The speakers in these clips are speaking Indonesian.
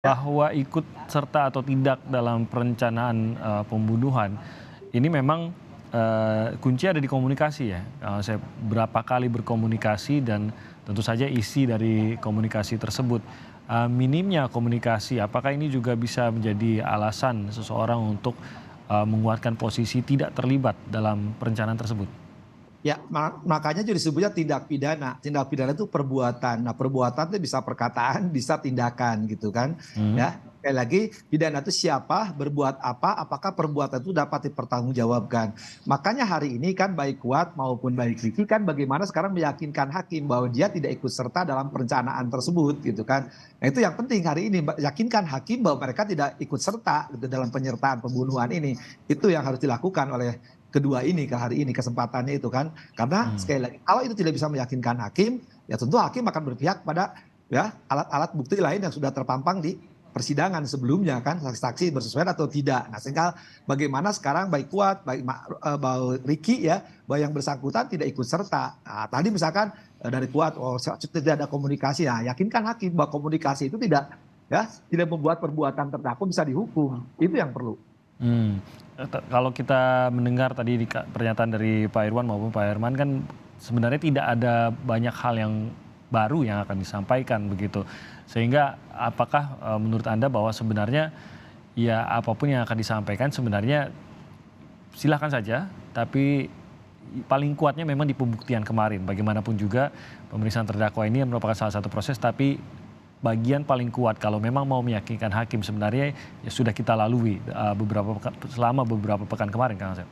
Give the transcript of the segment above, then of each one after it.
Ya, Bahwa ikut serta atau tidak dalam perencanaan, pembunuhan, ini memang, kunci ada di komunikasi ya. Saya berapa kali berkomunikasi dan tentu saja isi dari komunikasi tersebut. Minimnya komunikasi, apakah ini juga bisa menjadi alasan seseorang untuk, menguatkan posisi tidak terlibat dalam perencanaan tersebut? ya, makanya juga disebutnya tindak pidana. Tindak pidana itu perbuatan. Nah, perbuatan itu bisa perkataan, bisa tindakan gitu kan. Mhm. Ya, sekali lagi pidana itu siapa, berbuat apa, apakah perbuatan itu dapat dipertanggungjawabkan. Makanya hari ini kan baik Kuat maupun baik Riki kan bagaimana sekarang meyakinkan hakim bahwa dia tidak ikut serta dalam perencanaan tersebut gitu kan. Nah, itu yang penting hari ini, yakinkan hakim bahwa mereka tidak ikut serta gitu dalam penyertaan pembunuhan ini. Itu yang harus dilakukan oleh kedua ini ke hari ini kesempatannya itu kan. Karena Mmm. sekali lagi kalau itu tidak bisa meyakinkan hakim, ya tentu hakim akan berpihak pada ya alat-alat bukti lain yang sudah terpampang di persidangan sebelumnya kan saksi-saksi bersesuaian atau tidak. Nah, sehingga bagaimana sekarang baik Kuat, baik Riki ya, bahwa yang bersangkutan tidak ikut serta. Nah, tadi misalkan dari Kuat oh tidak ada komunikasi. Nah, yakinkan hakim bahwa komunikasi itu tidak membuat perbuatan terdakwa bisa dihukum. Itu yang perlu. Mmm, kalau kita mendengar tadi pernyataan dari Pak Irwan maupun Pak Herman kan sebenarnya tidak ada banyak hal yang baru yang akan disampaikan begitu. Sehingga apakah, menurut Anda bahwa sebenarnya ya apapun yang akan disampaikan sebenarnya silahkan saja, tapi paling kuatnya memang di pembuktian kemarin. Bagaimanapun juga pemeriksaan terdakwa ini merupakan salah satu proses, tapi bagian paling kuat kalau memang mau meyakinkan hakim sebenarnya ya sudah kita lalui, selama beberapa pekan kemarin Kang Asep.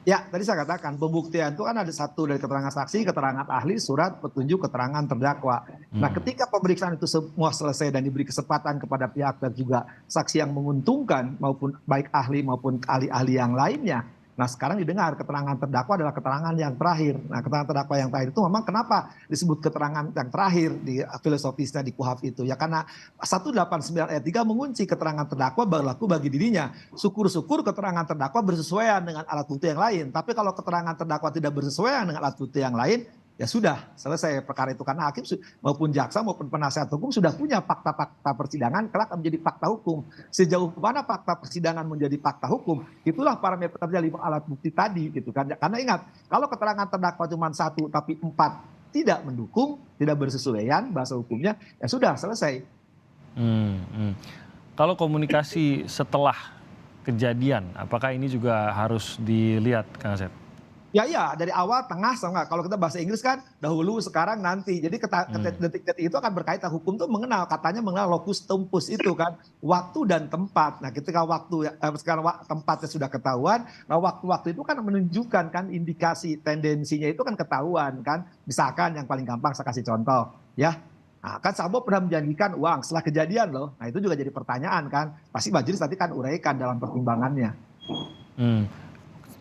Ya, tadi saya katakan pembuktian itu kan ada satu dari keterangan saksi, keterangan ahli, surat petunjuk keterangan terdakwa. Nah, Mhm. ketika pemeriksaan itu semua selesai dan diberi kesempatan kepada pihak dan juga saksi yang menguntungkan maupun baik ahli maupun ahli-ahli yang lainnya. Nah, sekarang didengar keterangan terdakwa adalah keterangan yang terakhir. Nah, keterangan terdakwa yang terakhir itu memang kenapa disebut keterangan yang terakhir di filosofisnya di KUHP itu? Ya karena 189 ayat 3 mengunci keterangan terdakwa berlaku bagi dirinya. Syukur-syukur keterangan terdakwa bersesuaian dengan alat bukti yang lain. Tapi kalau keterangan terdakwa tidak bersesuaian dengan alat bukti yang lain, ya sudah selesai perkara itu karena hakim maupun jaksa maupun penasihat hukum sudah punya fakta-fakta persidangan kelak menjadi fakta hukum. Sejauh mana fakta persidangan menjadi fakta hukum, itulah parameternya 5 alat bukti tadi gitu kan. Karena ingat, kalau keterangan terdakwa cuma satu tapi 4 tidak mendukung, tidak bersesuaian bahasa hukumnya, ya sudah selesai. Mmm, mhm. Kalau komunikasi setelah kejadian, apakah ini juga harus dilihat Kang Asep? Ya iya, dari awal, tengah, sama kalau kita bahasa Inggris kan dahulu, sekarang, nanti. Jadi Mmm. detik-detik itu akan berkaitan, hukum tuh mengenal, katanya mengenal locus tempus itu kan, waktu dan tempat. Nah, ketika sekarang tempatnya sudah ketahuan, nah waktu-waktu itu kan menunjukkan kan indikasi tendensinya itu kan ketahuan kan. Misalkan yang paling gampang saya kasih contoh ya. Nah, kan Sambo pernah menjanjikan uang setelah kejadian loh. Nah, itu juga jadi pertanyaan kan. Pasti majelis nanti kan uraikan dalam pertimbangannya. Mmm.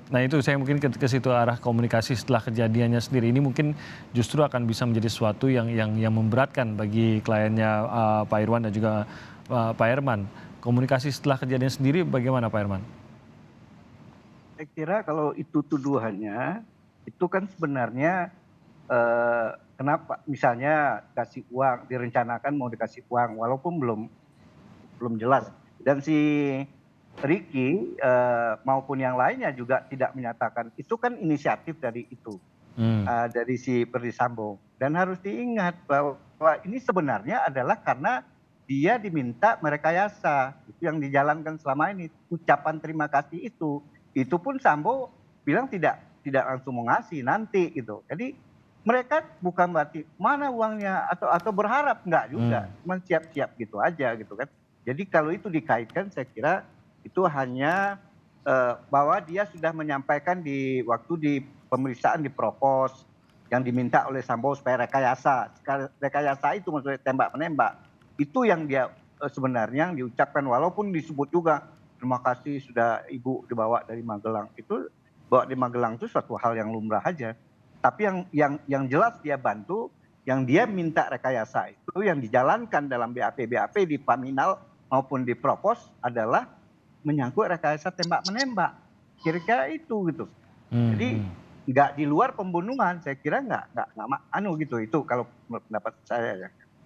Nah itu saya mungkin ke situ arah komunikasi setelah kejadiannya sendiri. Ini mungkin justru akan bisa menjadi sesuatu yang memberatkan bagi kliennya, Pak Irwan dan juga, Pak Herman. Komunikasi setelah kejadian sendiri bagaimana Pak Herman? Saya kira kalau itu tuduhannya, itu kan sebenarnya, kenapa misalnya kasih uang, direncanakan mau dikasih uang walaupun belum belum jelas dan si Ricky, maupun yang lainnya juga tidak menyatakan, itu kan inisiatif dari itu, Mmm. dari si Perdisambo dan harus diingat bahwa ini sebenarnya adalah karena dia diminta merekayasa, itu yang dijalankan selama ini, ucapan terima kasih itu pun Sambo bilang tidak langsung mau ngasih, nanti gitu. Jadi mereka bukan berarti, "Mana uangnya?" atau berharap, enggak juga, Mmm. cuman siap-siap gitu aja gitu kan. Jadi kalau itu dikaitkan saya kira itu hanya, bahwa dia sudah menyampaikan waktu di pemeriksaan dipropos, yang diminta oleh Sambo supaya rekayasa. Rekayasa itu maksudnya tembak-menembak. Itu yang dia, sebenarnya yang diucapkan walaupun disebut juga, "Terima kasih sudah Ibu dibawa dari Magelang." Itu bawa di Magelang itu suatu hal yang lumrah aja. Tapi yang jelas dia bantu, yang dia minta rekayasa itu yang dijalankan dalam BAP-BAP di Paminal maupun di Propos adalah menyangkut rekayasa tembak-menembak. Kira-kira itu gitu. Mmm, Jadi mhm. nggak di luar pembunuhan, saya kira nggak gitu, itu kalau menurut pendapat saya ya.